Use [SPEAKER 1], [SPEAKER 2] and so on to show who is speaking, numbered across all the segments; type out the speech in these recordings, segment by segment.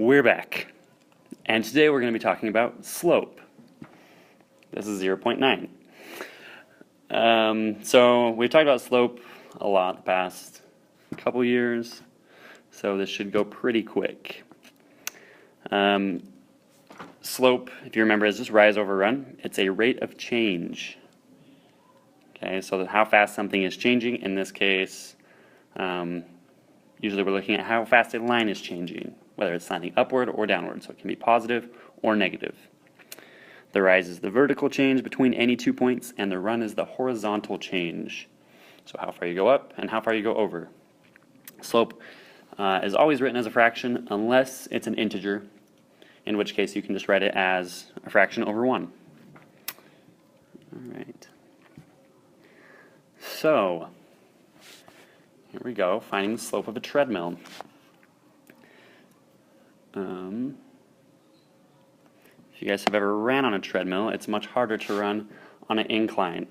[SPEAKER 1] We're back, and today we're going to be talking about slope. This is 0.9. So we've talked about slope a lot the past couple years, so this should go pretty quick. Slope, if you remember, is just rise over run. It's a rate of change. Okay, so how fast something is changing. In this case, usually we're looking at how fast a line is changing, whether it's slanting upward or downward, so it can be positive or negative. The rise is the vertical change between any 2 points, and the run is the horizontal change. So how far you go up and how far you go over. Slope is always written as a fraction unless it's an integer, in which case you can just write it as a fraction over 1. Alright. So, here we go, finding the slope of a treadmill. If you guys have ever ran on a treadmill, it's much harder to run on an incline.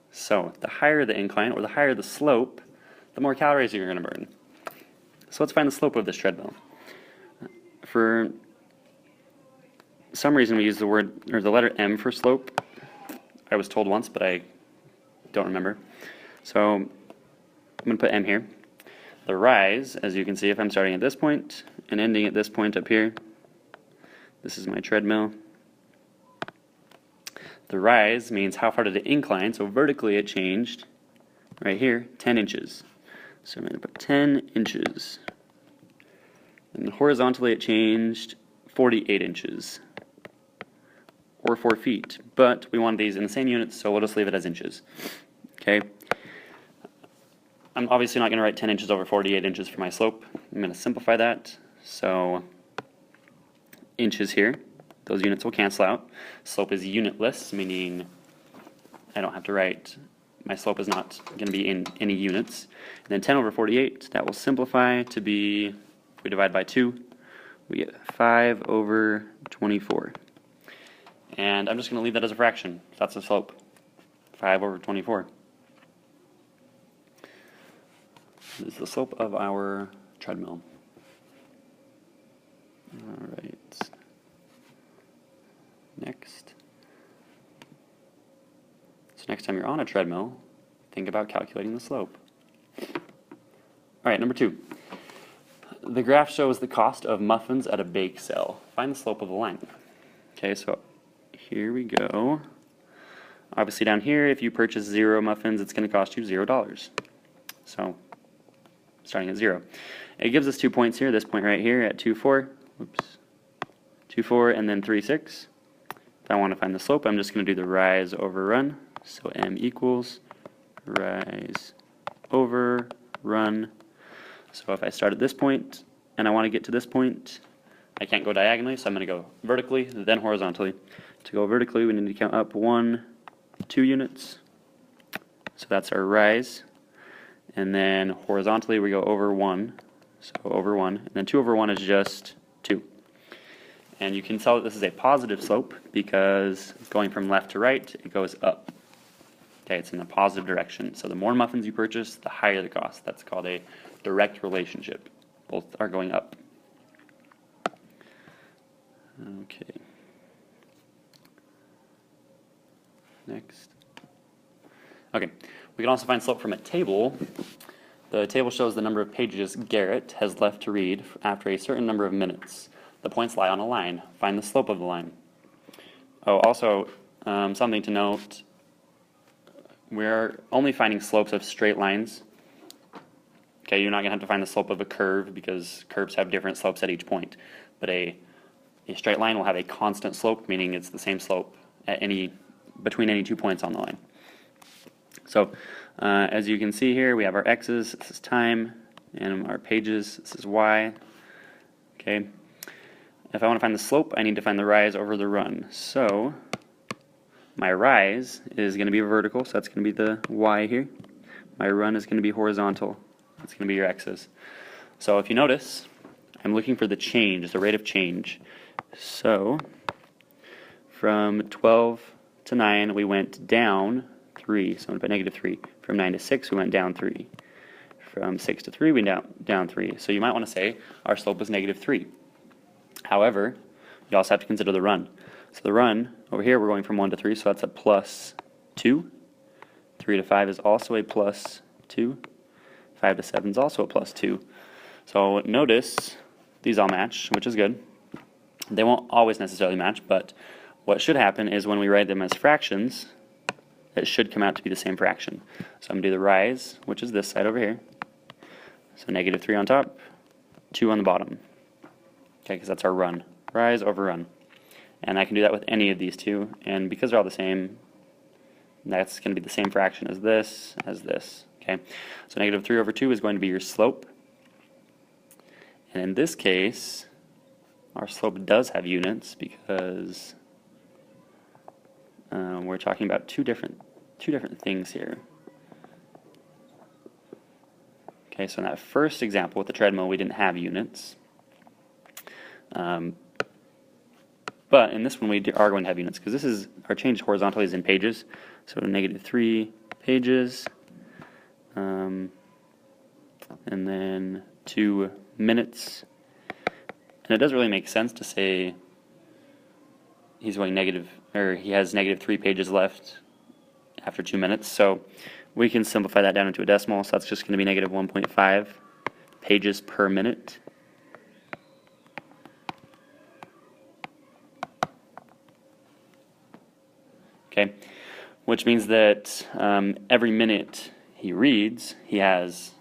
[SPEAKER 1] So the higher the incline, or the higher the slope, the more calories you're going to burn. So let's find the slope of this treadmill. For some reason we use the letter M for slope. I was told once, but I don't remember. So I'm going to put M here. The rise, as you can see, if I'm starting at this point and ending at this point up here, this is my treadmill. The rise means how far did it incline, so vertically it changed, right here, 10 inches. So I'm going to put 10 inches. And horizontally it changed 48 inches, or 4 feet. But we want these in the same units, so we'll just leave it as inches. Okay. I'm obviously not going to write 10 inches over 48 inches for my slope. I'm going to simplify that. So inches here, those units will cancel out. Slope is unitless, meaning I don't have to write, my slope is not going to be in any units. And then 10 over 48, that will simplify to be, if we divide by 2, we get 5 over 24. And I'm just going to leave that as a fraction. That's the slope, 5 over 24. This is the slope of our treadmill. Alright. Next. So next time you're on a treadmill, think about calculating the slope. Alright, number 2. The graph shows the cost of muffins at a bake sale. Find the slope of the line. Okay, so here we go. Obviously down here, if you purchase 0 muffins, it's going to cost you $0. So, starting at 0. It gives us 2 points here, this point right here at 2, 4. Whoops. 2, 4, and then 3, 6. If I want to find the slope, I'm just going to do the rise over run. So M equals rise over run. So if I start at this point, and I want to get to this point, I can't go diagonally, so I'm going to go vertically, then horizontally. To go vertically, we need to count up 1, 2 units. So that's our rise. And then horizontally, we go over 1. So over 1. And then 2 over 1 is just 2. And you can tell that this is a positive slope because going from left to right, it goes up. Okay, it's in the positive direction. So the more muffins you purchase, the higher the cost. That's called a direct relationship. Both are going up. Okay. Next. Okay, we can also find slope from a table. The table shows the number of pages Garrett has left to read after a certain number of minutes. The points lie on a line. Find the slope of the line. Oh, also, something to note, we're only finding slopes of straight lines. Okay, you're not going to have to find the slope of a curve because curves have different slopes at each point. But a straight line will have a constant slope, meaning it's the same slope at between any 2 points on the line. So, as you can see here, we have our x's, this is time, and our pages, this is y. Okay. If I want to find the slope, I need to find the rise over the run. So, my rise is going to be vertical, so that's going to be the y here. My run is going to be horizontal. That's going to be your x's. So, if you notice, I'm looking for the change, the rate of change. So, from 12 to 9, we went down 3, so I'm going to put negative 3. From 9 to 6, we went down 3. From 6 to 3, we went down 3. So you might want to say our slope was negative 3. However, you also have to consider the run. So the run, over here we're going from 1 to 3, so that's a plus 2. 3 to 5 is also a plus 2. 5 to 7 is also a plus 2. So notice these all match, which is good. They won't always necessarily match, but what should happen is when we write them as fractions, it should come out to be the same fraction. So I'm going to do the rise, which is this side over here. So negative 3 on top, 2 on the bottom. Okay, because that's our run. Rise over run. And I can do that with any of these two, and because they're all the same, that's going to be the same fraction as this, okay? So negative 3 over 2 is going to be your slope. And in this case, our slope does have units because we're talking about two different things here. Okay, so in that first example with the treadmill, we didn't have units. But in this one, we are going to have units because this is our change horizontally is in pages. So negative 3 pages, and then 2 minutes. And it doesn't really make sense to say he's going negative, or he has negative 3 pages left after 2 minutes. So we can simplify that down into a decimal. So that's just going to be negative 1.5 pages per minute. Okay, which means that every minute he reads, he has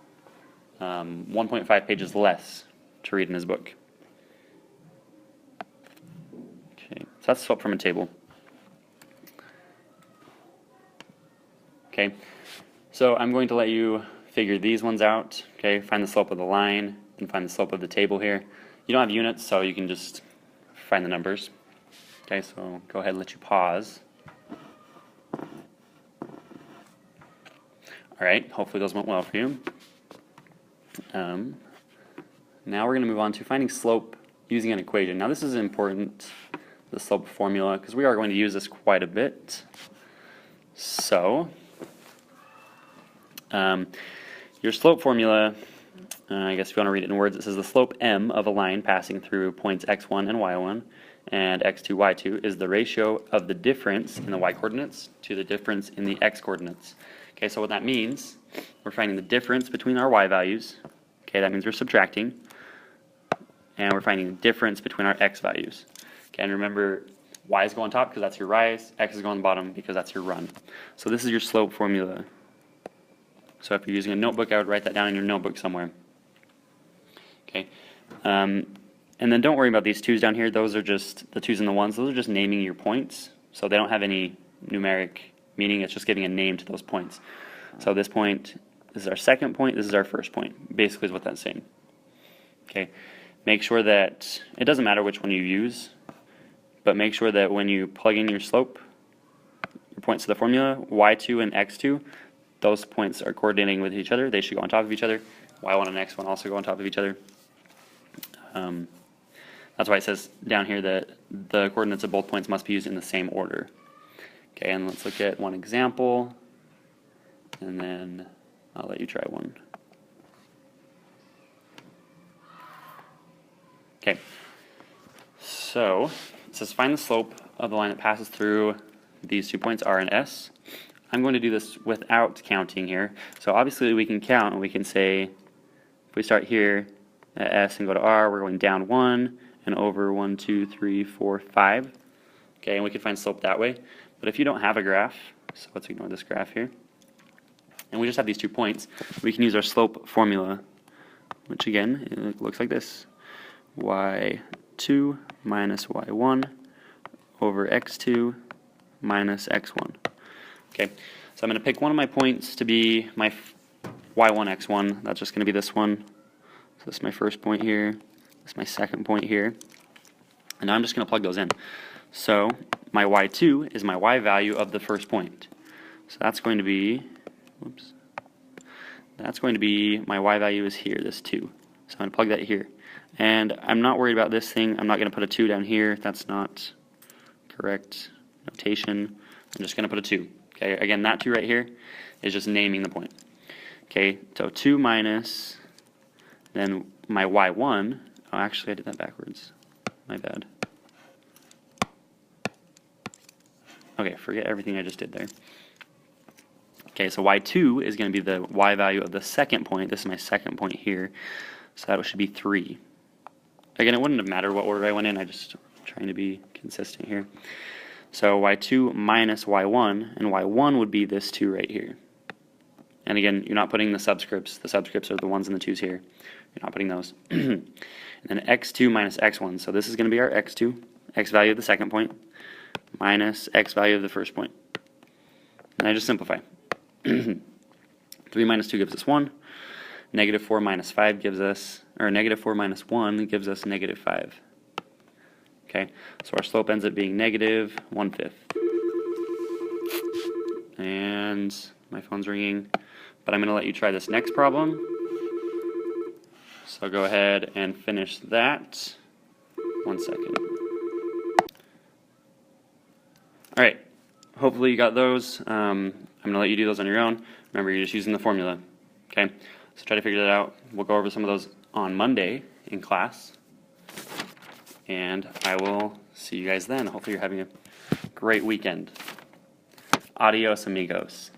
[SPEAKER 1] 1.5 pages less to read in his book. Okay, so that's slope from a table. Okay, so I'm going to let you figure these ones out. Okay, find the slope of the line and find the slope of the table here. You don't have units, so you can just find the numbers. Okay, so go ahead and let you pause. Alright, hopefully those went well for you. Now we're going to move on to finding slope using an equation. Now this is important, the slope formula, because we are going to use this quite a bit. So, your slope formula, I guess if you want to read it in words, it says the slope m of a line passing through points x1 and y1 and x2, y2 is the ratio of the difference in the y-coordinates to the difference in the x-coordinates. Okay, so what that means, we're finding the difference between our y values. Okay, that means we're subtracting. And we're finding the difference between our x values. Okay, and remember, y is going on top because that's your rise, x is going on the bottom because that's your run. So this is your slope formula. So if you're using a notebook, I would write that down in your notebook somewhere. Okay, and then don't worry about these 2's down here. Those are just, the 2's and the 1's, those are just naming your points. So they don't have any numeric meaning, it's just giving a name to those points. So this point, this is our second point, this is our first point, basically is what that's saying. Okay, make sure that, it doesn't matter which one you use, but make sure that when you plug in your slope, your points to the formula, y2 and x2, those points are coordinating with each other, they should go on top of each other. Y1 and x1 also go on top of each other. That's why it says down here that the coordinates of both points must be used in the same order. Okay, and let's look at one example, and then I'll let you try one. Okay, so it says find the slope of the line that passes through these 2 points, R and S. I'm going to do this without counting here. So obviously we can count, and we can say, if we start here at S and go to R, we're going down 1 and over 1, 2, 3, 4, 5. Okay, and we can find slope that way. But if you don't have a graph, so let's ignore this graph here, and we just have these 2 points, we can use our slope formula, which again, it looks like this. y2 minus y1 over x2 minus x1. Okay, so I'm going to pick one of my points to be my y1, x1. That's just going to be this one. So this is my first point here. This is my second point here. And now I'm just going to plug those in. So my y2 is my y value of the first point. So that's going to be, whoops, that's going to be, my y value is here, this 2. So I'm going to plug that here. And I'm not worried about this thing. I'm not going to put a 2 down here. That's not correct notation. I'm just going to put a 2. Okay, again, that 2 right here is just naming the point. Okay, so 2 minus, then my y1, oh actually I did that backwards. my bad. Okay, forget everything I just did there. Okay, so y2 is going to be the y value of the second point. This is my second point here, so that should be 3. Again, it wouldn't have mattered what order I went in, I just trying to be consistent here. So y2 minus y1, and y1 would be this 2 right here. And again, you're not putting the subscripts. The subscripts are the 1s and the 2s here. You're not putting those. And then x2 minus x1. So this is going to be our x2, x value of the second point, minus x value of the first point. And I just simplify. 3 minus 2 gives us 1. Negative 4 minus 5 gives us, or negative 4 minus 1 gives us negative 5. Okay, so our slope ends up being negative 1/5. And my phone's ringing, but I'm going to let you try this next problem. So go ahead and finish that. 1 second. Alright, hopefully you got those. I'm going to let you do those on your own. Remember, you're just using the formula. Okay, so try to figure that out. We'll go over some of those on Monday in class. And I will see you guys then. Hopefully you're having a great weekend. Adios, amigos.